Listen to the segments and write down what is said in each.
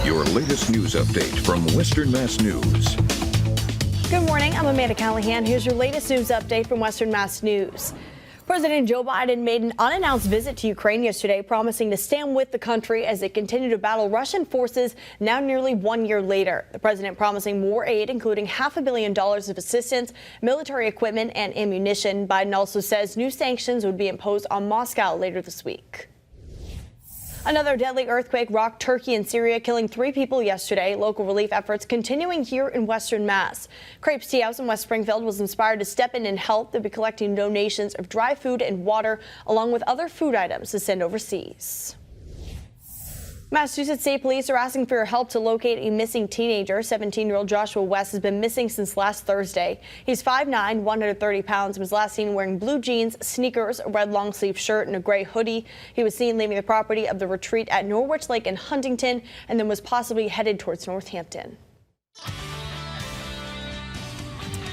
Your latest news update from Western Mass News. Good morning, I'm Amanda Callahan. Here's your latest news update from Western Mass News. President Joe Biden made an unannounced visit to Ukraine yesterday, promising to stand with the country as they continue to battle Russian forces now nearly 1 year later. The president promising more aid, including $500 million of assistance, military equipment and ammunition. Biden also says new sanctions would be imposed on Moscow later this week. Another deadly earthquake rocked Turkey and Syria, killing 3 people yesterday. Local relief efforts continuing here in Western Mass. Crepes Tea House in West Springfield was inspired to step in and help. They'll be collecting donations of dry food and water, along with other food items to send overseas. Massachusetts State Police are asking for your help to locate a missing teenager. 17-year-old Joshua West has been missing since last Thursday. He's 5'9", 130 pounds, and was last seen wearing blue jeans, sneakers, a red long-sleeve shirt, and a gray hoodie. He was seen leaving the property of the retreat at Norwich Lake in Huntington, and then was possibly headed towards Northampton.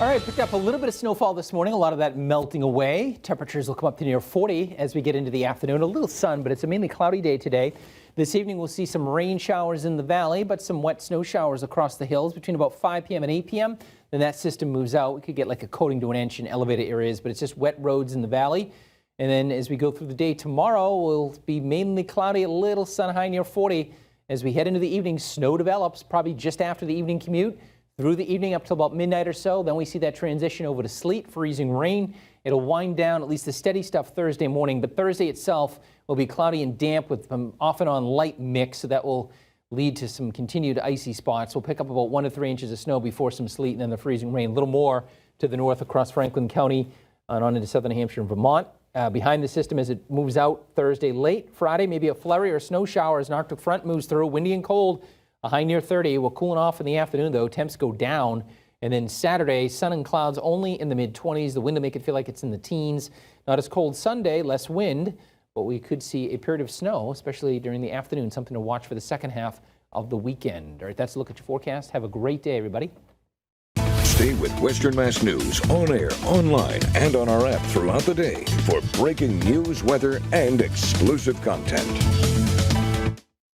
All right, picked up a little bit of snowfall this morning, a lot of that melting away. Temperatures will come up to near 40 as we get into the afternoon. A little sun, but it's a mainly cloudy day today. This evening we'll see some rain showers in the valley, but some wet snow showers across the hills between about 5 p.m. and 8 p.m. Then that system moves out. We could get like a coating to an inch in elevated areas, but it's just wet roads in the valley. And then as we go through the day tomorrow, we'll be mainly cloudy, a little sun, high near 40. As we head into the evening, snow develops probably just after the evening commute. Through the evening up till about midnight or so, then we see that transition over to sleet, freezing rain. It'll wind down, at least the steady stuff, Thursday morning, but Thursday itself will be cloudy and damp with some off and on light mix, so that will lead to some continued icy spots. We'll pick up about 1 to 3 inches of snow before some sleet and then the freezing rain. A little more to the north across Franklin County and on into southern New Hampshire and Vermont. Behind the system as it moves out Thursday late. Friday, maybe a flurry or snow shower as an Arctic front moves through, windy and cold. A high near 30. We're cooling off in the afternoon, though. Temps go down. And then Saturday, sun and clouds only in the mid-20s. The wind will make it feel like it's in the teens. Not as cold Sunday, less wind, but we could see a period of snow, especially during the afternoon, something to watch for the second half of the weekend. All right, that's a look at your forecast. Have a great day, everybody. Stay with Western Mass News on air, online, and on our app throughout the day for breaking news, weather, and exclusive content.